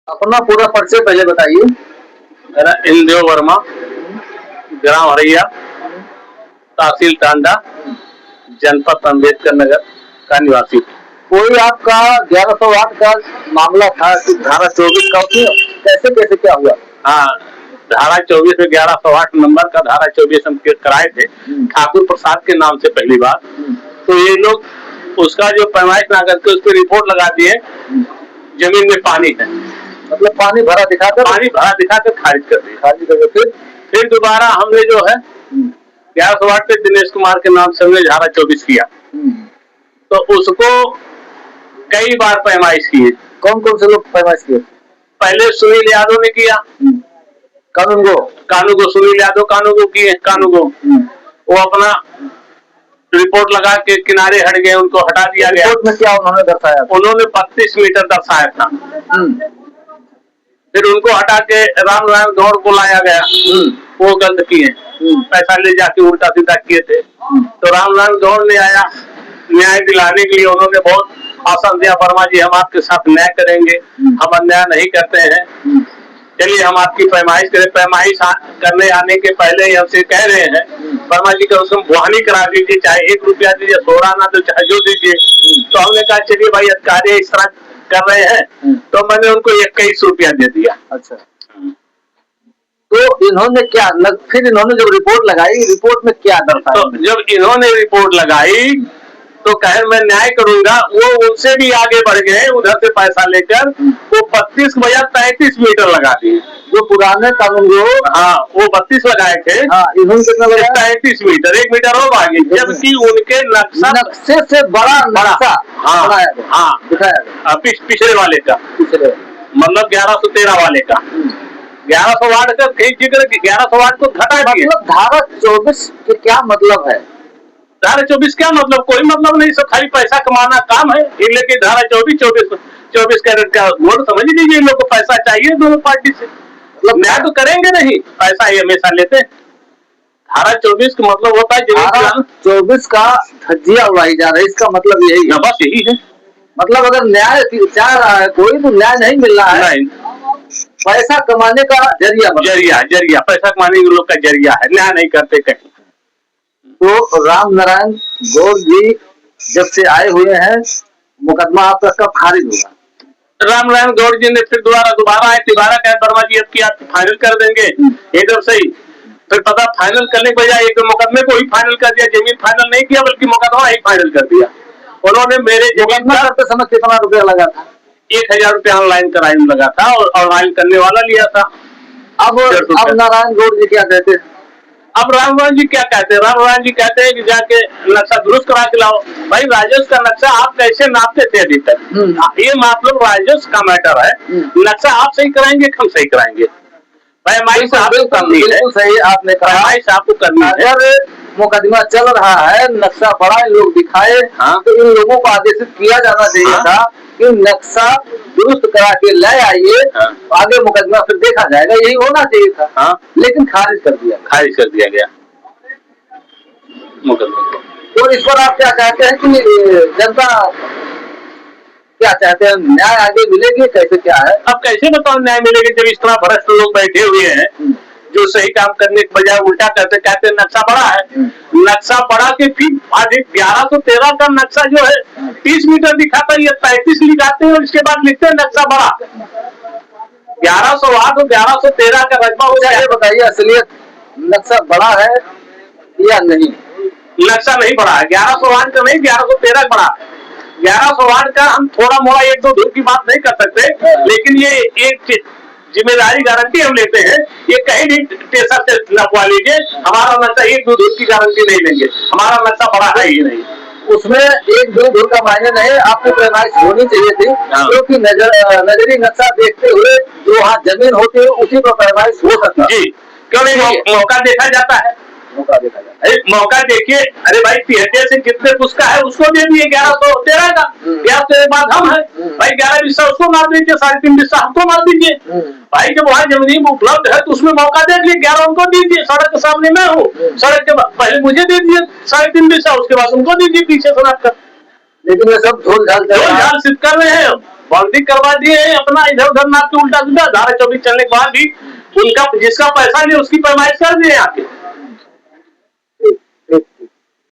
अपना पूरा परिचय पहले बताइए। मेरा इंदेव वर्मा, ग्राम हरैया, तहसील टांडा, जनपद अम्बेडकर नगर का निवासी। कोई आपका 1108 का मामला था कि धारा 24 का कैसे कैसे क्या हुआ? हाँ, धारा 24 में 1108 नंबर का धारा 24 हम कराए थे ठाकुर प्रसाद के नाम से पहली बार। तो ये लोग उसका जो पैमाइश ना करके उस पर रिपोर्ट लगा दिए जमीन में पानी है, मतलब पानी भरा दिखाकर खारिज कर दिया। फिर दोबारा हमने जो है 1108 पे दिनेश कुमार के नाम से हमने धारा 24 किया। तो उसको कई बार पैमाइश किए। कौन कौन से लोग पैमाइश किए? पहले सुनील यादव ने किया, कानू को सुनील यादव कानू को वो अपना रिपोर्ट लगा के किनारे हट गए, उनको हटा दिया गया। रिपोर्ट में क्या उन्होंने दर्शाया? उन्होंने 32 मीटर दर्शाया था। फिर उनको हटा के राम नारायण गौड़ को लाया गया, वो गलत किए, पैसा ले जाके उल्टा सीधा किए थे। तो राम नारायण गौड़ ने आया न्याय दिलाने के लिए, उन्होंने बहुत आसन दिया, वर्मा जी हम आपके साथ न्याय करेंगे, हम अन्याय नहीं करते हैं, चलिए हम आपकी पैमाइश करें। पैमाइश करने आने के पहले ही हमसे कह रहे हैं वर्मा जी का उसको बुहानी करा दीजिए, चाहे 1 रुपया दीजिए, 16 ना तो चाहे जो दीजिए। तो हमने कहा चलिए भाई अधिकारी इस तरह कर रहे हैं, तो मैंने उनको 21 रुपया दे दिया। अच्छा, तो इन्होंने क्या फिर इन्होंने जब रिपोर्ट लगाई, रिपोर्ट में क्या दर्शाया? तो जब इन्होंने रिपोर्ट लगाई तो कहे मैं न्याय करूंगा, वो उनसे भी आगे बढ़ गए, उधर से पैसा लेकर वो 32 बजा 33 मीटर लगा दिए। जो पुराने कानून वो 32 लगाए थे, इन्होंने कितना लगाया? 33 मीटर, 1 मीटर और आगे, जबकि उनके नक्शे से बड़ा नक्शा दिखाया पिछले वाले का, मतलब 1113 वाले का। 1108 का जिक्र 1108 को घटा दिए। मतलब धारा 24 के क्या मतलब है? धारा 24 क्या मतलब? कोई मतलब नहीं, सब खाली पैसा कमाना काम है। लेकिन धारा 24 कैरेट का वोट समझ लीजिए, इन लोग को पैसा चाहिए दोनों पार्टी से, मतलब न्याय तो करेंगे नहीं, पैसा ही हमेशा लेते हैं। धारा 24 का मतलब होता है 24 का धज्जिया उड़ाई जा रहा है, इसका मतलब यही है। बस यही है, मतलब अगर न्याय चाह रहा है कोई तो न्याय नहीं मिल रहा है, पैसा कमाने का जरिया पैसा कमाने के लोग का जरिया है, न्याय नहीं करते कहीं। तो राम नारायण गौड़ जी जब से आए हुए हैं, मुकदमा आपका कब खारिज होगा? राम नारायण गौड़ जी ने फिर दोबारा आए, कहे वर्मा जी अब की आप फाइनल कर देंगे एकदम सही। फिर पता फाइनल करने के बजाय एक मुकदमे को ही फाइनल कर दिया, जमीन फाइनल नहीं किया बल्कि मुकदमा ही फाइनल कर दिया। उन्होंने मेरे मुकदमा करते समय कितना रुपया लगा था? 1000 रुपया ऑनलाइन कराने लगा था, और ऑनलाइन करने वाला लिया था। अब नारायण गौड़ जी क्या कहते हैं? अब राम नारायण जी क्या कहते हैं? राम नारायण जी कहते हैं कि जाके नक्शा दुरुस्त करा के लाओ। भाई राजस्व का नक्शा आप कैसे नापते थे अभी तक? ये मतलब राजस्व का मैटर है, नक्शा आप सही कराएंगे, हम सही कराएंगे। भाई हमारी आपको करनी है, सही आपने कहा, हमारी आपको करनी है। अगर मुकदमा चल रहा है, नक्शा बड़ा लोग दिखाए, तो इन लोगों को आदेशित किया जाना चाहिए था कि नक्शा दुरुस्त करा के ले आइए, आगे मुकदमा फिर देखा जाएगा, यही होना चाहिए था। लेकिन खारिज कर दिया गया मुकदमे को। तो इस पर आप क्या कहते हैं कि जनता क्या चाहते हैं, न्याय आगे मिलेगी कैसे क्या है? अब कैसे बताओ न्याय मिलेगी जब इस तरह भ्रष्ट लोग बैठे हुए हैं जो सही काम करने के बजाय उल्टा करते कहते हैं नक्शा बड़ा है। नक्शा बड़ा के फिर 1113 का नक्शा जो है 30 मीटर दिखाता है, 35 लिखाते हैं और इसके बाद लिखते हैं नक्शा बड़ा। 1108 और 1113 का रकबा हो जाए। बताइए असलियत नक्शा बड़ा है या नहीं? नक्शा नहीं बड़ा है, 1108 का नहीं, 1113 बड़ा है। 1108 का हम थोड़ा मोड़ा 1-2 धूल की बात नहीं कर सकते, लेकिन ये एक जिम्मेदारी गारंटी हम लेते हैं, ये कहीं भी टेसर से नपवा लीजिए, हमारा नक्शा 1-2 धूल की गारंटी नहीं लेंगे, हमारा नक्शा बड़ा है ही नहीं। उसमें 1-2 धूल का मायने नहीं, आपको पैमाइश होनी चाहिए थी, क्योंकि नजरी नक्शा देखते हुए जो वहाँ जमीन होती है उसी पर पैमाइश हो सकता है। जी, क्यों नहीं? मौका देखा जाता है, मौका देखिए। अरे भाई 73 से कितने उसका है उसको दे दिए 1113 का, 1113 बाद हम है भाई, 11 बिस्सा उसको मार दीजिए, 3.5 बिस्सा हमको मार दीजिए। भाई जब वहाँ जमीन उपलब्ध है तो उसमें मौका देख लीजिए, 11 उनको दीजिए, सड़क के सामने मैं हूँ, सड़क के पहले मुझे दे दीजिए 3.5 बिस्सा, उसके बाद उनको दीजिए पीछे सड़क का। लेकिन ये सब झोल झाल सिद्ध कर रहे हैं, बंदी करवा दिए, अपना इधर उधर नाप के उल्टा सीधा धारा 24 चलने के बाद भी उनका जिसका पैसा नहीं उसकी पैमाइश कर दिए आके।